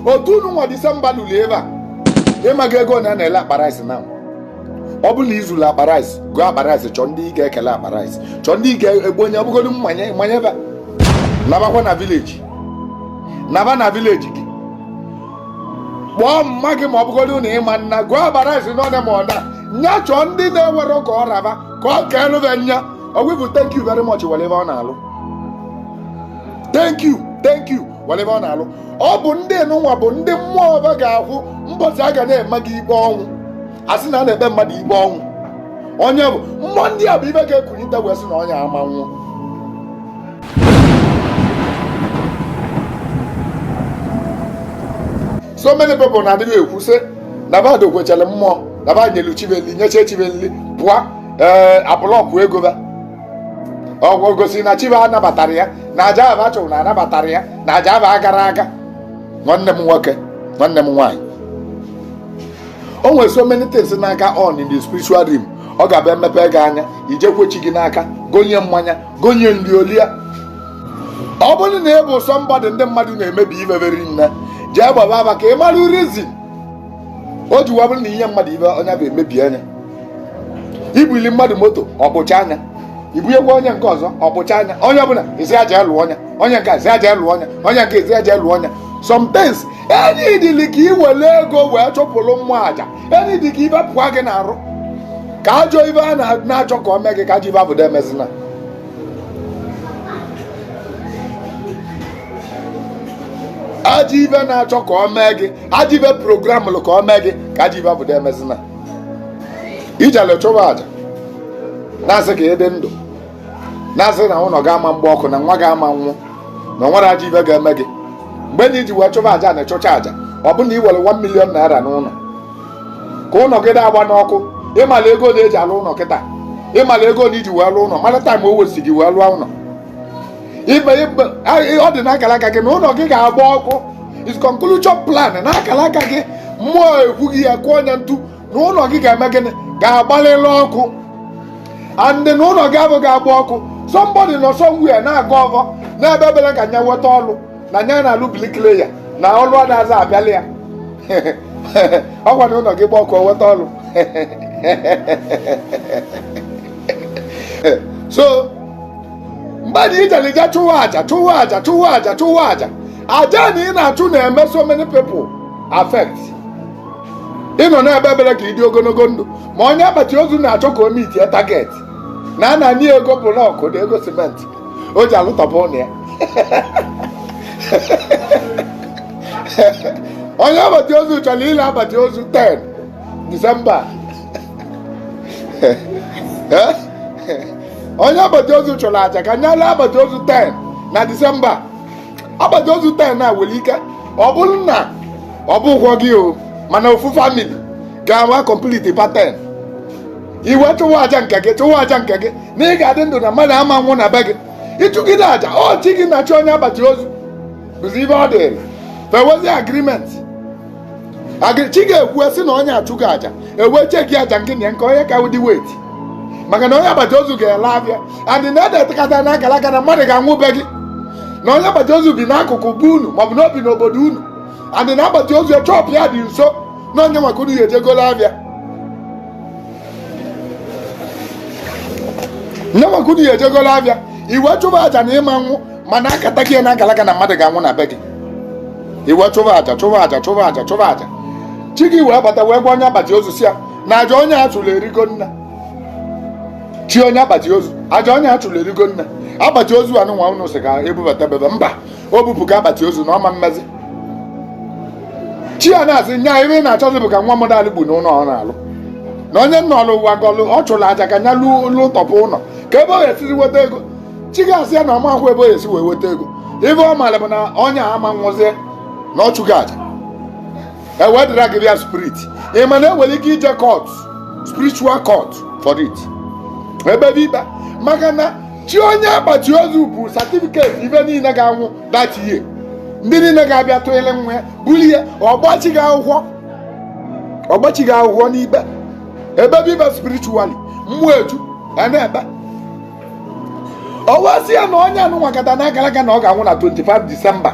otu nwa Disemba lụrụ ebe a ịmaga ego na-ele akpa rice na ọ bụ na izulu akpa rice gụọ akpa rice chọọ ndị ị ga-ekele akpa rice chọọ ndị ị ga-egbu onye ọbụgodu mmanya ebe nabakwa na vileji naba na vileji gị kpọọ mma gị ma ọ bụgodu na ịma nna gụọ akpa rice n'ọnya ma ọda nya chọọ ndị na-ewere ka ọ raba ka ọ ka elụbe nya ọgwụbụ thank you very much whatever ọ na-alụ thank you whatever ọ na-alụ ọ bụ ndị nụnwa bụ ndị mmụọ ọba ga-akwụ mbọchị a ga na-eme gị ikpe ọnwụ asị na a na-ekpe mmadụ ikpe ọnwụ onye bụ mmụọ ndị a bụ ibe ga-ekunite wee sị na onye ama nwụọ. So many people na-adịghị ekwu sị na badụ kwechara mmụọ na ba nyelu chibeli nyeche chibeli pụọ abụlọkụ ego ba ọ gosi na chiba anabatara ya na aja aba chọrọ na anabatara ya na aja aba agara aga. Nwanne m nwoke nwanne m nwaanyị o nwere so many things n'aka on in the spiritual realm. Ọ ga-abịa emepe gị anya ijekwechi gị n'aka gonye mmanya gonye nri olia. Ọ bụrụ na ị bụ somebody ndị mmadụ na-emebi ibeberi nne jee gbaba aba ka ị mara reason o ji wabụrụ na ihe mmadụ ibe onye bụ emebi anya. Ibuli mmadụ moto ọ kpụcha anya ibunyekwa onye nke ọzọ ọ kpụcha anya onye ọbụla ezi aja elu ọnya onye nke ezi aja elu ọnya onye nke ezi aja elu ọnya. Sometimes enyi dịlị ka iwere ego wee chụpụrụ mmụọ aja enyi dị ka ibe pụọ gị na-arụ ka ajọ ibe a na-achọ ka o mee gị ka ajọ ibe abụdo emezina. Ajọ ibe na-achọ ka o mee gị ajọ ibe programụlụ ka o mee gị ka ajọ ibe abụdo emezina. Ijele chụwa aja na-asị ka ịdị ndụ na-asị na ụlọ ga-ama mgbe ọkụ na nwa ga-ama nwụ na nwere ajọ ibe ga-eme gị. Mgbe na iji wee chụba aja na-echụcha aja ọ bụ na ị were 1 million naira n'ụlọ ka ụlọ gị na-agba n'ọkụ ịmala ego na-eji alụ ụlọ kịta ịmala ego na iji wee lụọ ụlọ mara taịm o wesi gị wee lụọ ụlọ ọ dị n'akara aka gị na ụlọ gị ga-agba ọkụ is conclusion plan n'akara aka gị mmụọ ekwu gị ya kụọ onye ntu na ụlọ gị ga-eme gịnị ga-agbalịla ọkụ and na ụlọ gị abụ ga-agba ọkụ somebody nọ somewhere na-aga ọvọ na-ebe ebele ka nya weta ọlụ na nya na-alụ blikile ya na ọlụ adaza abịala ya ọkwa na ụlọ gị gba ọkụ weta ọlụ. So mmadụ ijelije chụwa aja aja na ị na-achụ na-eme so many people affect. Ịnọ na-ebe ebere ka ịdị ogologo ndụ ma onye agbata ozu na-achọ ka o mitie target na a na-anyị ego blọkụ na ego simenti o ji alụtọpụ ụnụ ya. Onye agbata ozu chọrọ ile agbata ozu 10 Disemba. Onye agbata ozu chọrọ aja ka nyere agbata ozu 10 na Disemba. Agbata ozu 10 na nwere ike ọ bụrụ na ọ bụ ụgwọ gị o mana ofu family ga-awa complete pattern. Iwe chụwa aja nke gị na ị ga-adị ndụ na mmadụ ama nwụ na be gị ịchụgide aja ọ chi gị na chi onye agbata ozu bụzi ibe ọ dịrị fewezi agreement chi ga-ekwu sị na onye achụgo aja ewe cheki aja nke na nke onye ka ụdị wet maka na onye agbata ozu ga-ele abịa adị na edetekata na akara aka na mmadụ ga-anwụ be gị na onye agbata ozu bi n'akụkụ bụ unu maọbụ na obi n'obodo unu adị na agbata ozu chọpụ ya dị nso na onye maka unu ya ejegolo abịa nye maka unu ya ejegolo abịa iwe chụba aja na ịma nwụ mana akata gị na akara aka na mmadụ ga-anwụ na be gị. Iwe chụba aja chi gị wee bata wee gwa onye agbata ozu si ya na aja onye achụrụ erigo nna chi onye agbata ozu aja onye achụrụ erigo nna agbata ozu anụ nwa unu sị ka ebubata bebe mba o bupụga agbata ozu na ọma mmezi chi ya na-asị nya ebe ị na-achọzi bụ ka nwa mmadụ alụ gbu n'ụlọ ọ na-alụ na onye nna ọlụ ụwa gọlụ ọ chụrụ aja ka nya lụ tọpụ ụlọ ka ebe ọ ga-esiri weta ego chi ga-asị ya na ọma ahụ ebe ọ ga-esi wee weta ego ebe ọ maara bụ na onye ama nwụzie na ọ chụgo aja ewedịra gị bịa spirit ị ma na enwere ike ije court spiritual court for it ebe ikpe maka na chi onye agbata ozu bụ certificate ibe niile ga-anwụ that year ndị niile ga-abịa tụele nwa ya bulie ọgbachi gị akwụkwọ n'ikpe ebe bibe spiritually mmụọ eju na-ebe ọwasị ya na onye anụnwakọta na akara aka na ọ ga-anwụ na 25 Disemba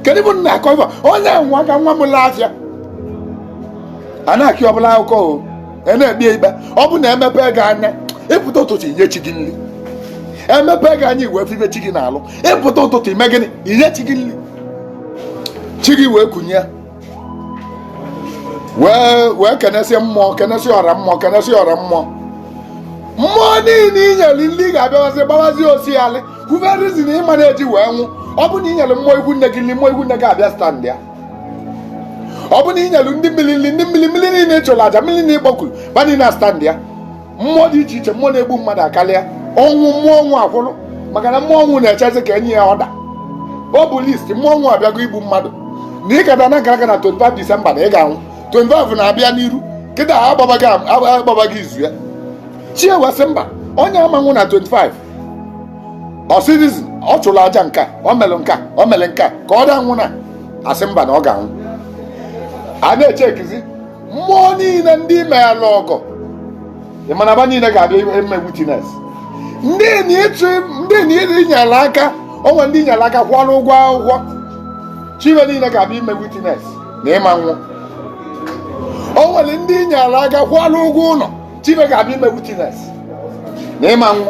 kedu bụ nna akọ ife onye nwa ka nwa m laafịa a na-akị ọbụla akụkọ o na-ekpe ikpe ọ bụ na emepe gị anya ịpụta ụtụtụ inye chi gị nri emepe gị anya iwe fife chi gị na-alụ ịpụta ụtụtụ ime gịnị inye chi gị nri chi gị wee kunye wee kenesie mmụọ kenesie ọra mmụọ kenesie ọra mmụọ mmụọ niile inyere nri ga-abịawazi gbawazi osi alị kwuverizi na ịma na-eji wee nwụ ọ bụ na inyere mmụọ ikwu nne gị nri mmụọ ikwu nne gị abịa stand ya ọ bụ na inyelu ndị mmiri nri ndị mmiri niile ịchụrụ aja mmiri niile ịkpọkuru ba niile stand ya mmụọ dị iche iche mmụọ na-egbu mmadụ akarịa ọnwụ mmụọ ọnwụ akwụrụ maka na mmụọ ọnwụ na-echezi ka enye ya ọda ọ bụ list mmụọ ọnwụ abịago igbu mmadụ na ịkata na gara aga na 25 Disemba na ị ga-anwụ 25 na-abịa n'iru kịta agbabaghị izu ya chi ewesị mba onye amanwụ na 25 ọ citizen ọ chụrụ aja nka o mere nka o mere nka ka ọ dị anwụ na asị mba na ọ ga-anwụ a na-echekizi mmụọ niile ndị meela ọgọ ịmanaba niile ga-abịa eme witness ndị na nyere aka onwe ndị nyere aka kwụọrọ ụgwọ akwụkwọ chiwe niile ga-abịa ime witness na ịma nwụ o nwere ndị nyere aka kwụọrọ ụgwọ ụlọ chiwe ga-abịa ime witness na ịma nwụ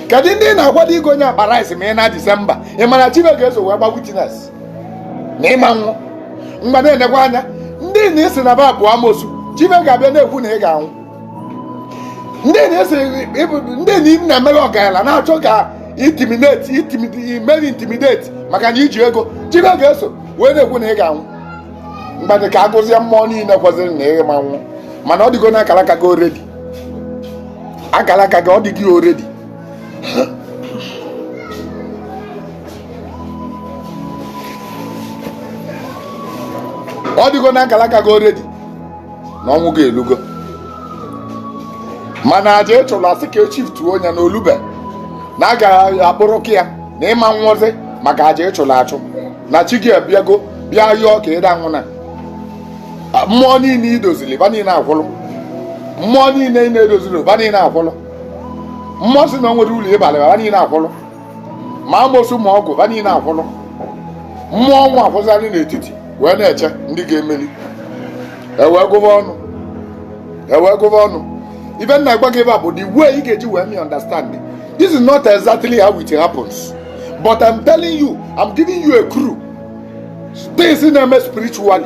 kedu ndị na-akwado igo onye akpa rice ma ị na Disemba ị mara chiwe ga-eso wee gba witness na ịma nwụ mgbe na-enekwa anya ndị na-esi na ba bụ amosu chiwe ga-abịa na-ekwu na ị ga-anwụ ndị na-emere ọgaranya na-achọ ka intimidate maka na iji ego chiwe ga-eso wee na-ekwu na ị ga-anwụ mgbadị ka agụzie mmụọ niile kwesịrị na ị ma nwụ mana ọ dịgo na akara aka gị oredi akara aka gị ọ dị gị oredi ọ dịgo na akara aka gị oredi na ọnwụ ga-elugo mana aja ịchụrụ asị ka echiftuo onye na olube na a ga-akpụrụ ka ya na ịma nwụzi maka aja ịchụrụ achụ na chi gị abịago bịa yọọ ka ịda nwụ na mmụọ niile idozili ba niile akwụlụ mmụọ niile ị na-edozili ba niile akwụlụ mmụọ si na o nwere ụlọ ịbalị ba niile akwụlụ ma amosu ma ọgwụ ba niile akwụlụ mmụọ ọnwụ akwụzarị n'etiti wee na-eche ndị ga-emeli ewee gụba ọnụ ibe nna gwa gị ebe a bụ the way ị ga-eji wee me understand this is not exactly how it happens but I'm telling you, I'm giving you a clue things na-eme spiritually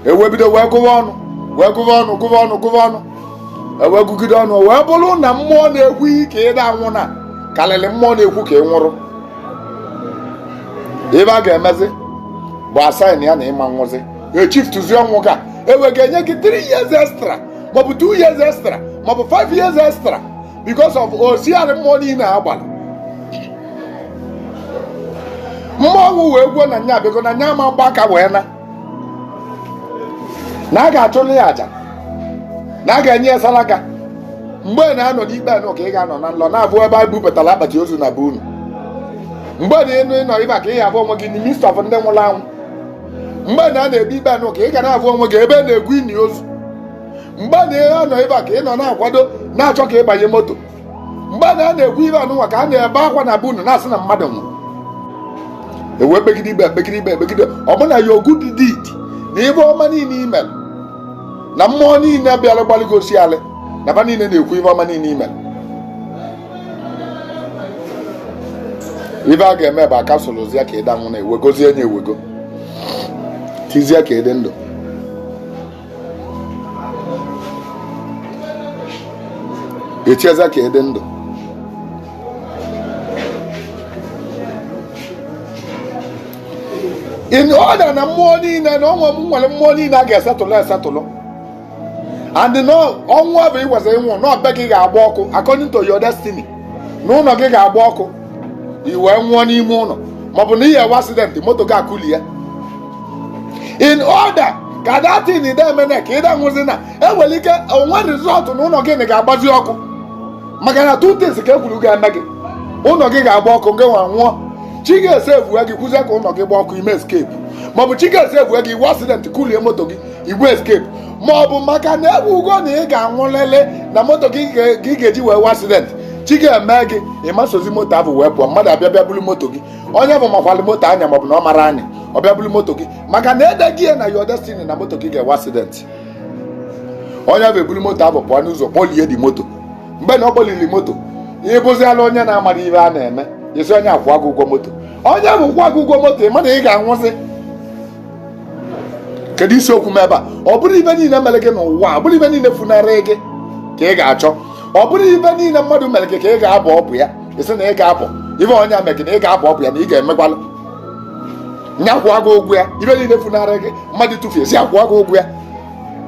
ewee bido wee gụba ọnụ ewee gụgide ọnụ wee bụrụ na mmụọ na-ekwu ka ịda anwụ na karịrị mmụọ na-ekwu ka ị nwụrụ ebe a ga-emezi bụ asaịn ya na ịma nwụzi echiftuzi ọnwụ ka ewe ga-enye gị 3 years extra maọbụ 2 years extra maọbụ 5 years extra because of osiarị mmụọ niile agbara mmụọ ọnwụ wee gwuo na nya abịago na nya ama mgba aka wee na a ga-achụrụ ya aja na a ga-enye ya salaga mgbe na-anọ n'ikpe anọ ka ị ga-anọ na nlọ na-abụ ebe a bupụtara akpati ozu na be unu mgbe na-ịnọ ịba ka ị ga-abụ onwe gị na midst of ndị nwụrụ anwụ mgbe na-ebi ikpe anọ ka ị ga na-abụ onwe gị ebe na-egwu ini ozu mgbe na-anọ ịba ka ị nọ na-akwado na-achọ ka ịbanye moto mgbe na-egwu ibe anụnwa ka a na-ebe akwa na be unu na-asị na mmadụ nwụrụ ewee kpegide ikpe ọbụna ya good deed na ibe ọma niile imel na mmụọ niile bịara gbaligosi alị na ba niile na-ekwu ibe ọma niile imel ibe a ga-eme bụ aka solozie ka ịda nwụ na ewegozie nye ewego tizie ka ịdị ndụ echieze ka ịdị ndụ in order na mmụọ niile na ọnwa m nwere mmụọ niile a ga-esetụlụ and ọnwụ bụ iweze ịnwụ na ọbe gị ga-agba ọkụ according to your destiny na ụlọ gị ga-agba ọkụ i wee nwụọ n'ime ụlọ maọbụ na ihe ewe accident moto gị akụli ya in order ka datin ide emene ka ịda nwụzi na enwere ike onwe rizọtụ na ụlọ gị ga-agbazi ọkụ maka na 2 things ka ekwuru ga-eme gị ụlọ gị ga-agba ọkụ gị nwa nwụọ chi ga-esevue gị kwụzie ka ụlọ gị gba ọkụ ime escape maọbụ chi ga-esevue gị iwe accident kulie moto gị igwe escape maọbụ maka na egwu ugo na ị ga-anwụ lele na moto gị ga-eji wee we accident chi ga-eme gị ịmasozi moto ahụ wee pụọ mmadụ abịa bịa buru moto gị onye bụ makwalị moto anya maọbụ na ọ mara anya ọ bịa bulu moto gị maka na edeghị ya na your destiny na moto gị ga-enwe accident. Onye bụ ebulu moto abụ pụọ n'ụzọ kpọlie dị moto. Mgbe na ọ kpọliri moto ịbụziala onye na-amara ihe a na-eme isi onye akwụ agụ ụgwọ moto. Onye bụ kwụ agụ ụgwọ moto ị mana ị ga-anwụsị. Kedu isiokwu m ebe a? Ọ bụrụ ibe niile mere gị n'ụwa, ọ bụrụ ibe niile funarị gị ka ị ga-achọ, ọ bụrụ ibe niile mmadụ mere gị ka ị ga-abụ ọbụ ya isi na ị ga-abụ ibe onye a megị na ị ga-abụ ọbụ ya na ị ga-emekwalụ nya kwụ agụ ụgwọ ya. Ibe niile funarị gị mmadụ tụfie si akwụ agụ ụgwọ ya.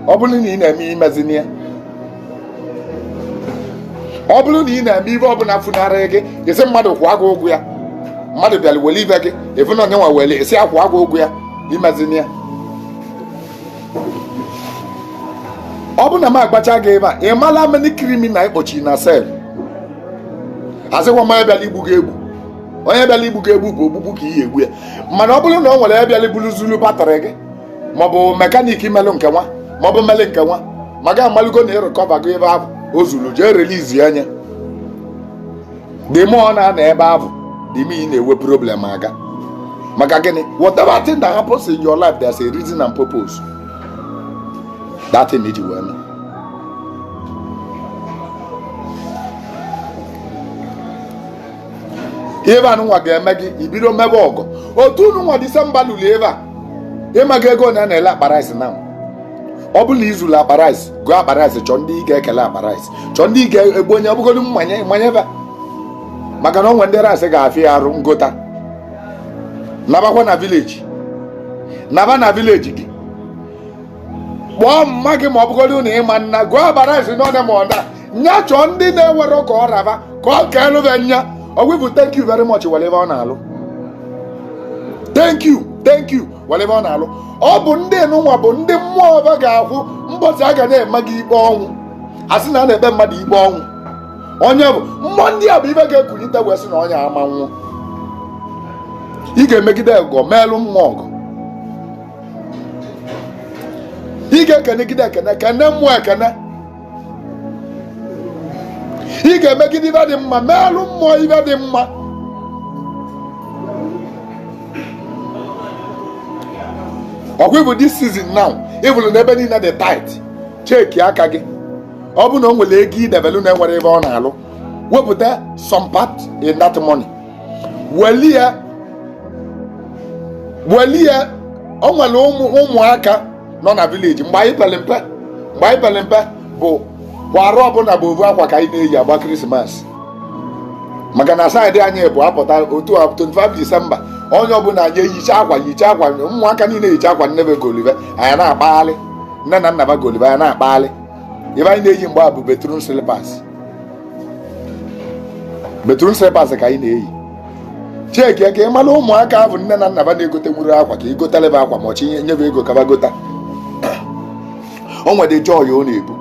Ọ bụrụ na ị na-eme imezini ya, ọ bụrụ na ị na-eme ibe ọbụla funarị gị isi mmadụ kwụ agụ ụgwọ ya, mmadụ bịara wele ibe gị efu na onye nwa wele isi akwụ agụ ụgwọ ya imezini ya. Ọ bụ na m agbacha gị ebe a ị mala many criminal ikpọchi na sel asịkwa onye bịala igbu gị egbu, onye bịala igbu gị egbu bụ ogbugbu ka ihe egbu ya. Mana ọ bụrụ na ọ nwere ebe bịala ibulu zulu batrị gị maọbụ mekaniki melụ nke nwa maọbụ mele nke nwa maka amalụgo na ịrịkọva gị ebe ahụ o zulu jee relizi anya dị mụọ na ebe ahụ dị ime ị na-enwe problem aga maka gịnị? Whatever thing that happens in your life there's a reason and purpose. That thing iji wee mee. Ebe a nwa ga-eme gị ibido mebe ọgọ. Otu unu nwa Disemba lụrụ ebe a ịmaga ego na na-ele akpa rice na ọ bụrụ na izulu akpa rice gụọ akpa rice chọọ ndị ị ga-ekele akpa rice chọọ ndị ị ga-egbu onye ọbụgolu mmanye ebe maka na onwe ndị rice ga-afịa ya arụ ngota nabakwa na village naba na village gị kpọọ mma gị ma ọ bụgolu na ịma nna gụọ akpa rice n'ọnya ma ọda nya chọọ ndị na-ewere ka ọ raba ka ọ ka elụbe nya ọgwụbụ thank you very much whatever ọ na-alụ thank you whatever ọ na-alụ. Ọ bụ ndị nụnwa bụ ndị mmụọ ọba ga-akwụ mbọchị a ga na-eme gị ikpe ọnwụ asị na a na-ekpe mmadụ ikpe ọnwụ. Onye bụ mmụọ ndị a bụ ibe ga-ekulite wee sị na onye ama nwụọ. Ị ga-emegide ọgọ meelụ mmụọ ọgọ, ị ga-ekenegide ekene kene mmụọ ekene, ị ga-emegide ibe dị mma meelụ mmụọ ibe dị mma. Ọkwa bụ this season now ịbụrụ n'ebe niile dị tight cheki aka gị. Ọ bụ na o nwere ego idebelu na-enwere ebe ọ na-alụ wepụta some part in that money welie o nwere ụmụaka nọ na village mgbe anyị pere mpe bụ arụ ọbụla bụ ovu akwa ka anyị na-eyi agba Krismas maka na saịdị anyị bụ apụta otu 25 Disemba onye ọbụla anyị eyicha akwa ụmụaka niile eyicha akwa nnebe golive anyị na-akpaghalị nne na nna ba golive anyị na-akpaghalị ebe anyị na-eyi mgbe a bụ bedroom slippers ka anyị na-eyi cheki ka ị mara ụmụaka ahụ nne na nna ba na-egote nwuru akwa ka ị gotelebe akwa ma ọchị nyebe ego kaba gota o nwere joy ọ na-ebu